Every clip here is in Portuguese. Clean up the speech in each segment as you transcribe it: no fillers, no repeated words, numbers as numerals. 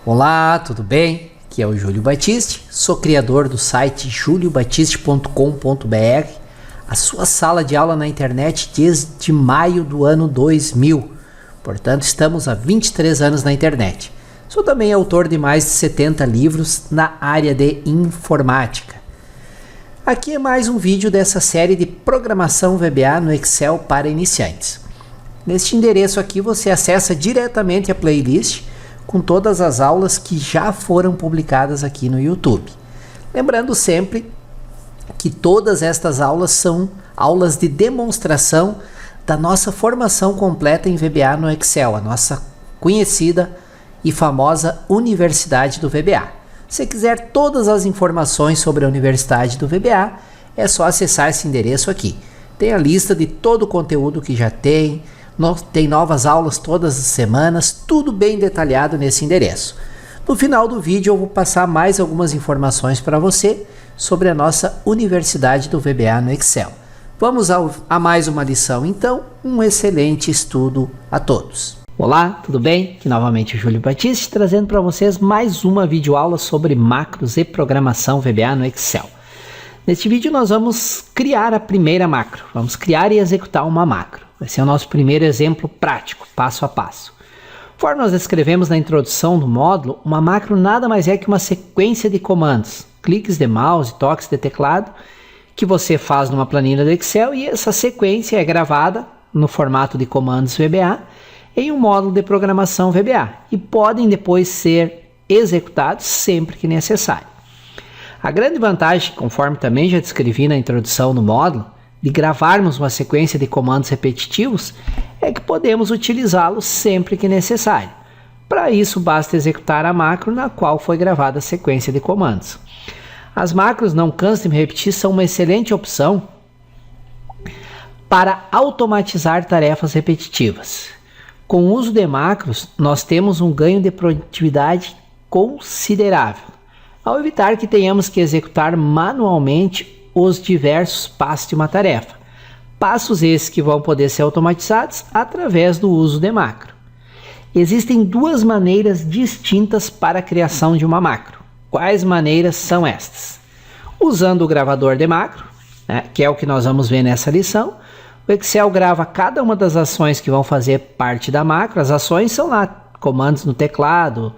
Olá, tudo bem? Aqui é o Júlio Batiste, sou criador do site juliobatiste.com.br, a sua sala de aula na internet desde maio do ano 2000. Portanto, estamos há 23 anos na internet. Sou também autor de mais de 70 livros na área de informática. Aqui é mais um vídeo dessa série de programação VBA no Excel para iniciantes. Neste endereço aqui você acessa diretamente a playlist com todas as aulas que já foram publicadas aqui no YouTube. Lembrando sempre que todas estas aulas são aulas de demonstração da nossa formação completa em VBA no Excel, a nossa conhecida e famosa Universidade do VBA. Se quiser todas as informações sobre a Universidade do VBA, é só acessar esse endereço aqui. Tem a lista de todo o conteúdo que já tem novas aulas todas as semanas, tudo bem detalhado nesse endereço. No final do vídeo eu vou passar mais algumas informações para você sobre a nossa Universidade do VBA no Excel. Vamos a mais uma lição então, um excelente estudo a todos. Olá, tudo bem? Aqui novamente o Júlio Batiste trazendo para vocês mais uma videoaula sobre macros e programação VBA no Excel. Neste vídeo nós vamos criar a primeira macro, vamos criar e executar uma macro. Vai ser o nosso primeiro exemplo prático, passo a passo. Conforme nós descrevemos na introdução do módulo, uma macro nada mais é que uma sequência de comandos, cliques de mouse, toques de teclado, que você faz numa planilha do Excel e essa sequência é gravada no formato de comandos VBA em um módulo de programação VBA e podem depois ser executados sempre que necessário. A grande vantagem, conforme também já descrevi na introdução do módulo, de gravarmos uma sequência de comandos repetitivos é que podemos utilizá-los sempre que necessário. Para isso, basta executar a macro na qual foi gravada a sequência de comandos. As macros, não canso de me repetir, são uma excelente opção para automatizar tarefas repetitivas. Com o uso de macros, nós temos um ganho de produtividade considerável, ao evitar que tenhamos que executar manualmente os diversos passos de uma tarefa. Passos esses que vão poder ser automatizados através do uso de macro. Existem duas maneiras distintas para a criação de uma macro. Quais maneiras são estas? Usando o gravador de macro, que é o que nós vamos ver nessa lição, o Excel grava cada uma das ações que vão fazer parte da macro. As ações são lá, comandos no teclado,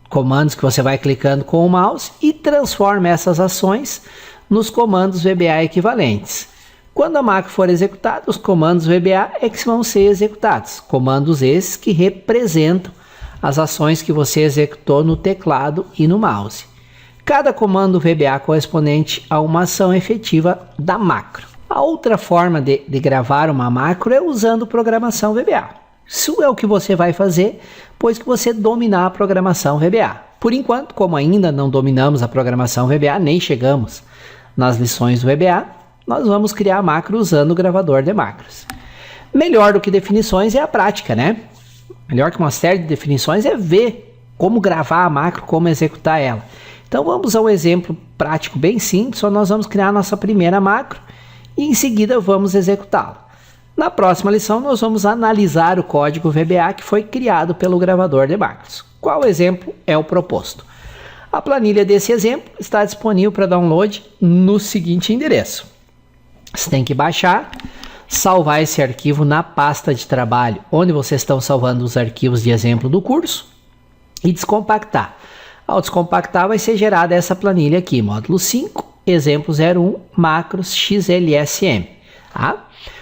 comandos que você vai clicando com o mouse e transforma essas ações nos comandos VBA equivalentes. Quando a macro for executada, os comandos VBA é que vão ser executados. Comandos esses que representam as ações que você executou no teclado e no mouse. Cada comando VBA correspondente a uma ação efetiva da macro. A outra forma de gravar uma macro é usando programação VBA. Isso é o que você vai fazer, pois que você dominar a programação VBA. Por enquanto, como ainda não dominamos a programação VBA, nem chegamos nas lições do VBA, nós vamos criar a macro usando o gravador de macros. Melhor do que definições é a prática, né? Melhor que uma série de definições é ver como gravar a macro, como executar ela. Então vamos a um exemplo prático bem simples, só nós vamos criar a nossa primeira macro e em seguida vamos executá-la. Na próxima lição, nós vamos analisar o código VBA que foi criado pelo gravador de macros. Qual exemplo é o proposto? A planilha desse exemplo está disponível para download no seguinte endereço. Você tem que baixar, salvar esse arquivo na pasta de trabalho, onde vocês estão salvando os arquivos de exemplo do curso, e descompactar. Ao descompactar, vai ser gerada essa planilha aqui, módulo 5, exemplo 01, macros XLSM. Tá?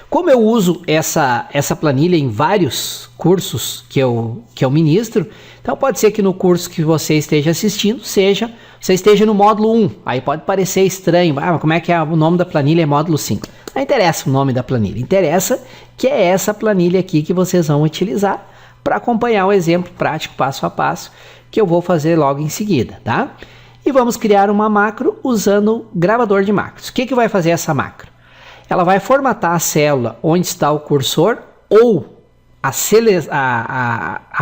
Como eu uso essa planilha em vários cursos que eu ministro, então pode ser que no curso que você esteja assistindo, você esteja no módulo 1. Aí pode parecer estranho, mas como é que o nome da planilha é módulo 5? Não interessa o nome da planilha, interessa que é essa planilha aqui que vocês vão utilizar para acompanhar o exemplo prático passo a passo que eu vou fazer logo em seguida, tá? E vamos criar uma macro usando o gravador de macros. O que vai fazer essa macro? Ela vai formatar a célula onde está o cursor ou a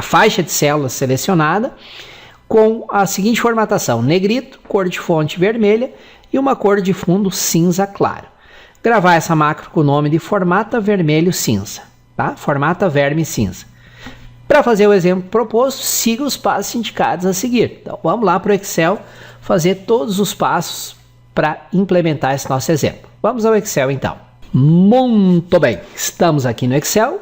faixa de células selecionada com a seguinte formatação: negrito, cor de fonte vermelha e uma cor de fundo cinza claro. Gravar essa macro com o nome de formata vermelho cinza, tá? Formata verme cinza. Para fazer o exemplo proposto, siga os passos indicados a seguir. Então, vamos lá para o Excel fazer todos os passos para implementar esse nosso exemplo. Vamos ao Excel, então. Muito bem, estamos aqui no Excel,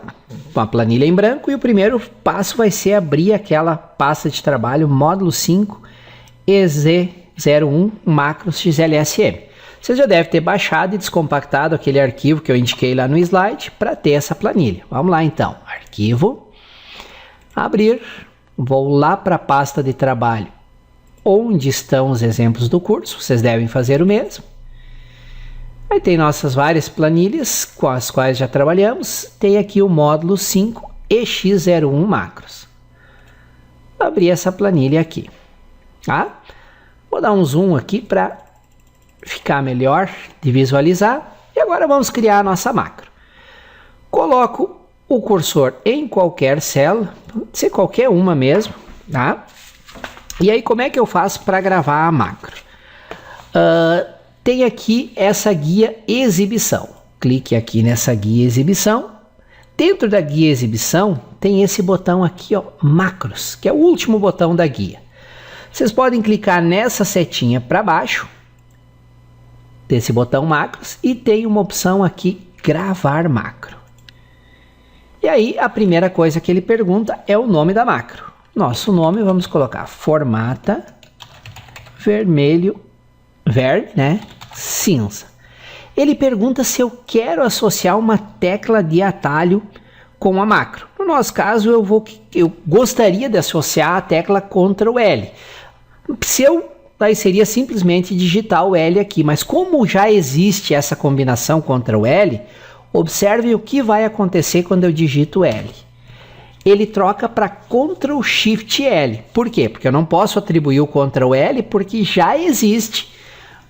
com a planilha em branco, e o primeiro passo vai ser abrir aquela pasta de trabalho módulo 5 EZ01 macros XLSM. Você já deve ter baixado e descompactado aquele arquivo que eu indiquei lá no slide para ter essa planilha. Vamos lá então, arquivo, abrir, vou lá para a pasta de trabalho onde estão os exemplos do curso, vocês devem fazer o mesmo. Aí tem nossas várias planilhas com as quais já trabalhamos, tem aqui o módulo 5 EX01 macros. Vou abrir essa planilha aqui, tá? Vou dar um zoom aqui para ficar melhor de visualizar. E agora vamos criar a nossa macro. Coloco o cursor em qualquer célula, pode ser qualquer uma mesmo, tá? E aí como é que eu faço para gravar a macro? Tem aqui essa guia exibição. Clique aqui nessa guia exibição. Dentro da guia exibição tem esse botão aqui, ó, macros, que é o último botão da guia. Vocês podem clicar nessa setinha para baixo desse botão macros e tem uma opção aqui, gravar macro. E aí a primeira coisa que ele pergunta é o nome da macro. Nosso nome vamos colocar formata vermelho, né, cinza. Ele pergunta se eu quero associar uma tecla de atalho com a macro. No nosso caso eu gostaria de associar a tecla Ctrl L. Daí seria simplesmente digitar o L aqui, mas como já existe essa combinação Ctrl L, observe o que vai acontecer quando eu digito L. Ele troca para Ctrl Shift L. Por quê? Porque eu não posso atribuir o Ctrl L porque já existe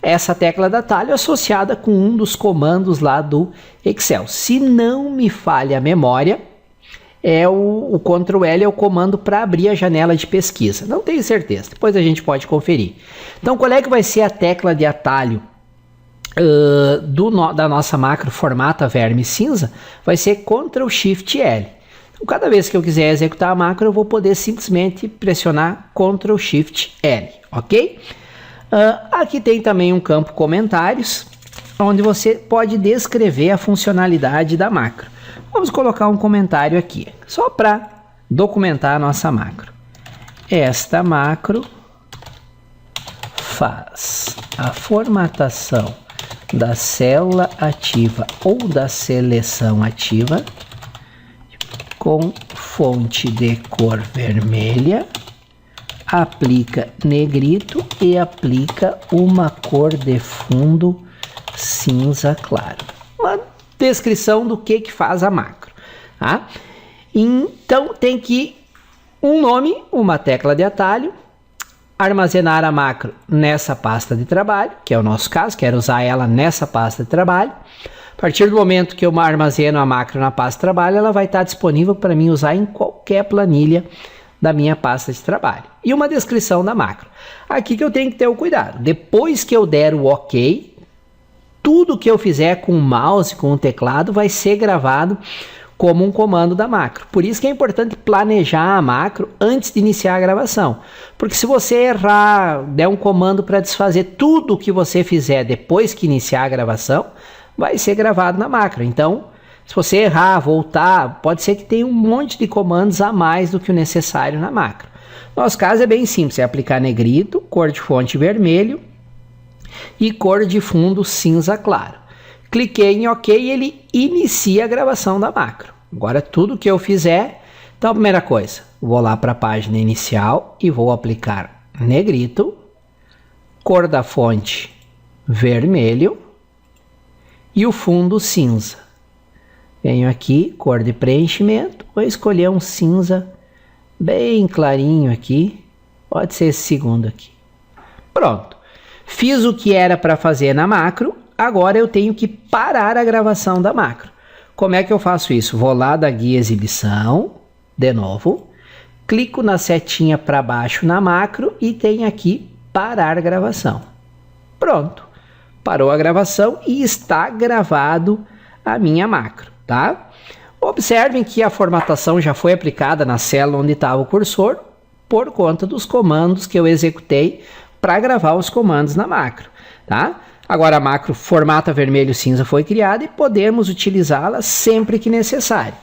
essa tecla de atalho associada com um dos comandos lá do Excel. Se não me falha a memória, o Ctrl L é o comando para abrir a janela de pesquisa. Não tenho certeza, depois a gente pode conferir. Então, qual é que vai ser a tecla de atalho da nossa macro formata verme cinza? Vai ser Ctrl Shift L. Então, cada vez que eu quiser executar a macro, eu vou poder simplesmente pressionar Ctrl Shift L, ok? Aqui tem também um campo comentários, onde você pode descrever a funcionalidade da macro. Vamos colocar um comentário aqui, só para documentar a nossa macro. Esta macro faz a formatação da célula ativa ou da seleção ativa com fonte de cor vermelha, aplica negrito e aplica uma cor de fundo cinza claro. Uma descrição do que faz a macro, tá? Então tem que um nome, uma tecla de atalho, armazenar a macro nessa pasta de trabalho, que é o nosso caso, quero usar ela nessa pasta de trabalho. A partir do momento que eu armazeno a macro na pasta de trabalho, ela vai estar disponível para mim usar em qualquer planilha da minha pasta de trabalho. E uma descrição da macro. Aqui que eu tenho que ter o cuidado. Depois que eu der o OK, tudo que eu fizer com o mouse, com o teclado, vai ser gravado como um comando da macro. Por isso que é importante planejar a macro antes de iniciar a gravação. Porque se você errar, der um comando para desfazer tudo o que você fizer depois que iniciar a gravação, vai ser gravado na macro. Então, se você errar, voltar, pode ser que tenha um monte de comandos a mais do que o necessário na macro. Nosso caso é bem simples, é aplicar negrito, cor de fonte vermelho e cor de fundo cinza claro. Cliquei em OK e ele inicia a gravação da macro. Agora tudo que eu fizer, então a primeira coisa, vou lá para a página inicial e vou aplicar negrito, cor da fonte vermelho e o fundo cinza. Venho aqui, cor de preenchimento, vou escolher um cinza bem clarinho aqui, pode ser esse segundo aqui. Pronto, fiz o que era para fazer na macro, agora eu tenho que parar a gravação da macro. Como é que eu faço isso? Vou lá da guia exibição, de novo, clico na setinha para baixo na macro e tem aqui parar gravação. Pronto, parou a gravação e está gravado a minha macro, tá? Observem que a formatação já foi aplicada na célula onde estava o cursor por conta dos comandos que eu executei para gravar os comandos na macro, tá? Agora a macro formata vermelho cinza foi criada e podemos utilizá-la sempre que necessário.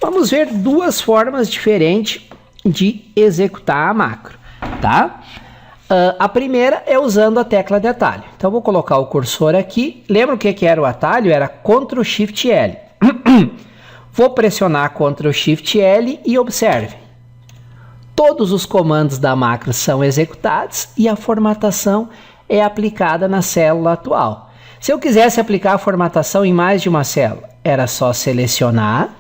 Vamos ver duas formas diferentes de executar a macro, tá? A primeira é usando a tecla de atalho. Então vou colocar o cursor aqui. Lembra o que era o atalho? Era Ctrl Shift L. Vou pressionar Ctrl Shift L e observe. Todos os comandos da macro são executados e a formatação é aplicada na célula atual. Se eu quisesse aplicar a formatação em mais de uma célula, era só selecionar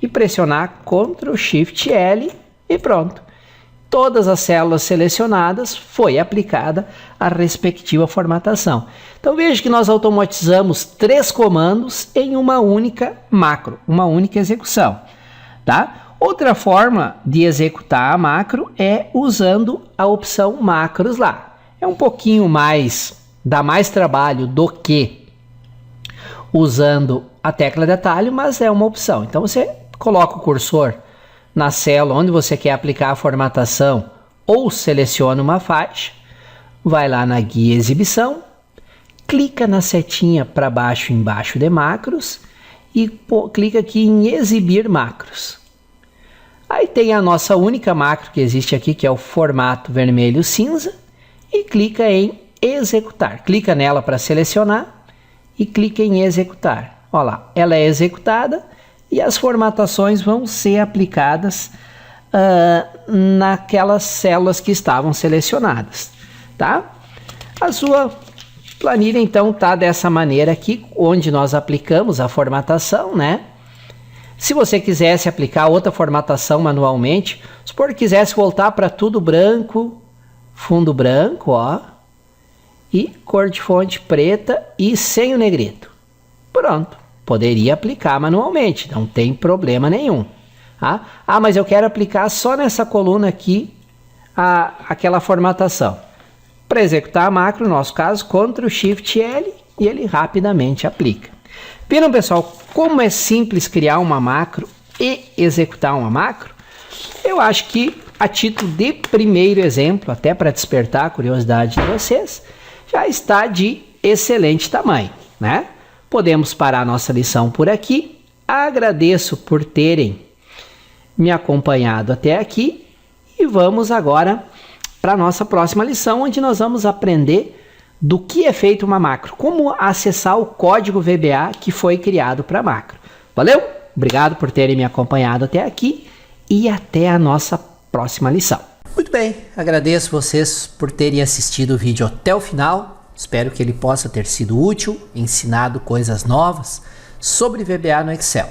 e pressionar Ctrl Shift L e pronto. Todas as células selecionadas foi aplicada a respectiva formatação. Então veja que nós automatizamos 3 comandos em uma única macro, uma única execução, tá? Outra forma de executar a macro é usando a opção macros lá. É um pouquinho mais, dá mais trabalho do que usando a tecla de atalho, mas é uma opção. Então você coloca o cursor na célula onde você quer aplicar a formatação ou seleciona uma faixa, vai lá na guia exibição, clica na setinha para baixo embaixo de macros e clica aqui em exibir macros. Aí tem a nossa única macro que existe aqui, que é o formato vermelho cinza, e clica em executar. Clica nela para selecionar e clica em executar. Olha lá, ela é executada e as formatações vão ser aplicadas naquelas células que estavam selecionadas, tá? A sua planilha então tá dessa maneira aqui, onde nós aplicamos a formatação, né? Se você quisesse aplicar outra formatação manualmente, supor que quisesse voltar para tudo branco, fundo branco, ó, e cor de fonte preta e sem o negrito. Pronto, poderia aplicar manualmente, não tem problema nenhum. Tá? Ah, mas eu quero aplicar só nessa coluna aqui aquela formatação. Para executar a macro, no nosso caso, Ctrl Shift L e ele rapidamente aplica. Viram, pessoal, como é simples criar uma macro e executar uma macro? Eu acho que, a título de primeiro exemplo, até para despertar a curiosidade de vocês, já está de excelente tamanho, né? Podemos parar a nossa lição por aqui. Agradeço por terem me acompanhado até aqui e vamos agora para a nossa próxima lição, onde nós vamos aprender do que é feito uma macro, como acessar o código VBA que foi criado para a macro. Valeu? Obrigado por terem me acompanhado até aqui e até a nossa próxima lição. Muito bem, agradeço vocês por terem assistido o vídeo até o final. Espero que ele possa ter sido útil, ensinado coisas novas sobre VBA no Excel.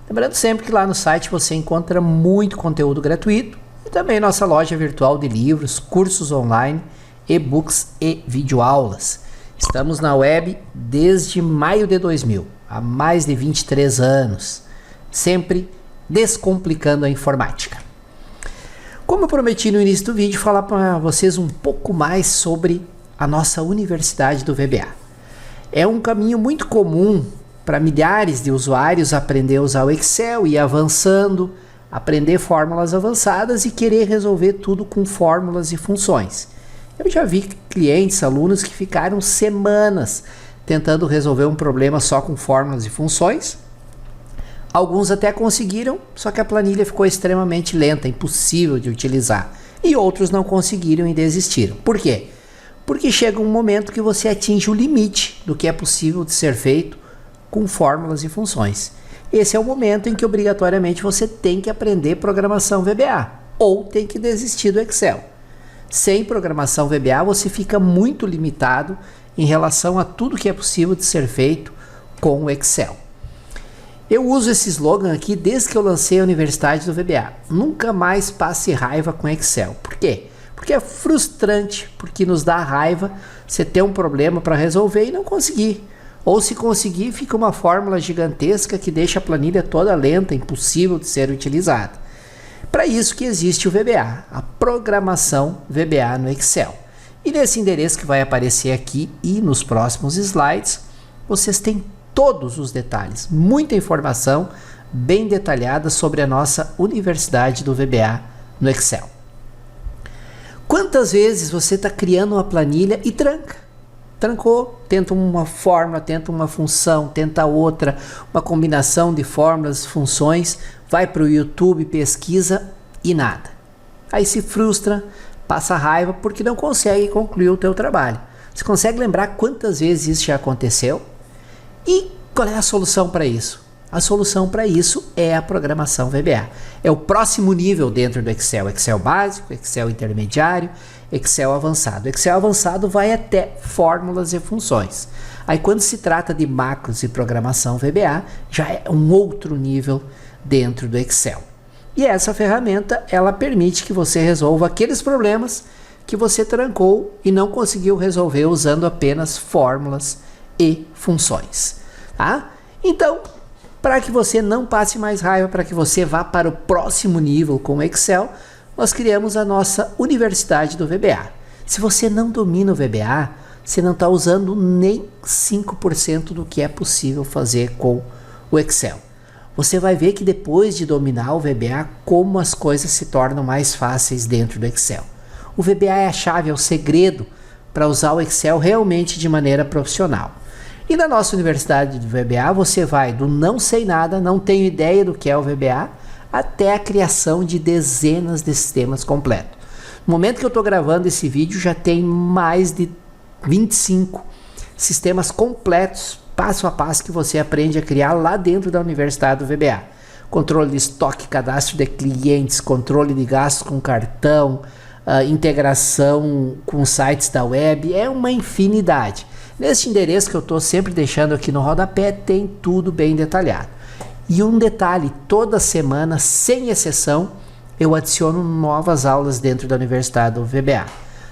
Lembrando sempre que lá no site você encontra muito conteúdo gratuito e também nossa loja virtual de livros, cursos online, e-books e videoaulas. Estamos na web desde maio de 2000, há mais de 23 anos, sempre descomplicando a informática. Como eu prometi no início do vídeo, falar para vocês um pouco mais sobre a nossa Universidade do VBA. É um caminho muito comum para milhares de usuários aprender a usar o Excel e ir avançando, aprender fórmulas avançadas e querer resolver tudo com fórmulas e funções. Eu já vi clientes, alunos que ficaram semanas tentando resolver um problema só com fórmulas e funções. Alguns até conseguiram, só que a planilha ficou extremamente lenta, impossível de utilizar. E outros não conseguiram e desistiram. Por quê? Porque chega um momento que você atinge o limite do que é possível de ser feito com fórmulas e funções. Esse é o momento em que obrigatoriamente você tem que aprender programação VBA ou tem que desistir do Excel. Sem programação VBA você fica muito limitado em relação a tudo que é possível de ser feito com o Excel. Eu uso esse slogan aqui desde que eu lancei a Universidade do VBA. Nunca mais passe raiva com Excel. Por quê? Porque é frustrante, porque nos dá raiva você ter um problema para resolver e não conseguir. Ou se conseguir, fica uma fórmula gigantesca que deixa a planilha toda lenta, impossível de ser utilizada. Para isso que existe o VBA, a programação VBA no Excel. E nesse endereço que vai aparecer aqui e nos próximos slides, vocês têm todos os detalhes, muita informação bem detalhada sobre a nossa Universidade do VBA no Excel. Quantas vezes você está criando uma planilha e tranca? Trancou, tenta uma fórmula, tenta uma função, tenta outra, uma combinação de fórmulas, funções, vai para o YouTube, pesquisa e nada. Aí se frustra, passa raiva porque não consegue concluir o teu trabalho. Você consegue lembrar quantas vezes isso já aconteceu? E qual é a solução para isso? A solução para isso é a programação VBA. É o próximo nível dentro do Excel. Excel básico, Excel intermediário, Excel avançado. Excel avançado vai até fórmulas e funções. Aí quando se trata de macros e programação VBA, já é um outro nível dentro do Excel. E essa ferramenta, ela permite que você resolva aqueles problemas que você trancou e não conseguiu resolver usando apenas fórmulas e funções. Tá? Então, para que você não passe mais raiva, para que você vá para o próximo nível com o Excel, nós criamos a nossa Universidade do VBA. Se você não domina o VBA, você não está usando nem 5% do que é possível fazer com o Excel. Você vai ver que depois de dominar o VBA, como as coisas se tornam mais fáceis dentro do Excel. O VBA é a chave, é o segredo para usar o Excel realmente de maneira profissional. E na nossa Universidade do VBA, você vai do não sei nada, não tenho ideia do que é o VBA, até a criação de dezenas de sistemas completos. No momento que eu estou gravando esse vídeo, já tem mais de 25 sistemas completos, passo a passo, que você aprende a criar lá dentro da Universidade do VBA. Controle de estoque, cadastro de clientes, controle de gastos com cartão, integração com sites da web, é uma infinidade. Neste endereço que eu estou sempre deixando aqui no rodapé, tem tudo bem detalhado. E um detalhe, toda semana, sem exceção, eu adiciono novas aulas dentro da Universidade do VBA.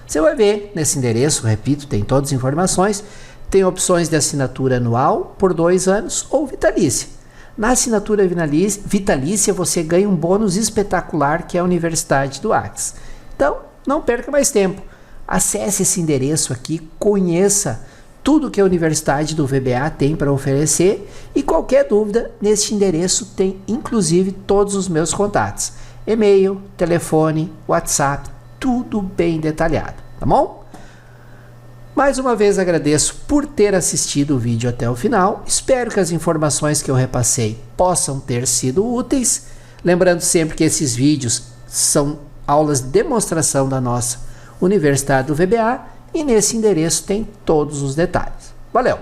Você vai ver nesse endereço, repito, tem todas as informações, tem opções de assinatura anual por 2 anos ou vitalícia. Na assinatura vitalícia você ganha um bônus espetacular que é a Universidade do Axis. Então, não perca mais tempo. Acesse esse endereço aqui, conheça tudo que a Universidade do VBA tem para oferecer e qualquer dúvida, neste endereço tem inclusive todos os meus contatos. E-mail, telefone, WhatsApp, tudo bem detalhado, tá bom? Mais uma vez agradeço por ter assistido o vídeo até o final. Espero que as informações que eu repassei possam ter sido úteis. Lembrando sempre que esses vídeos são aulas de demonstração da nossa Universidade do VBA e nesse endereço tem todos os detalhes. Valeu!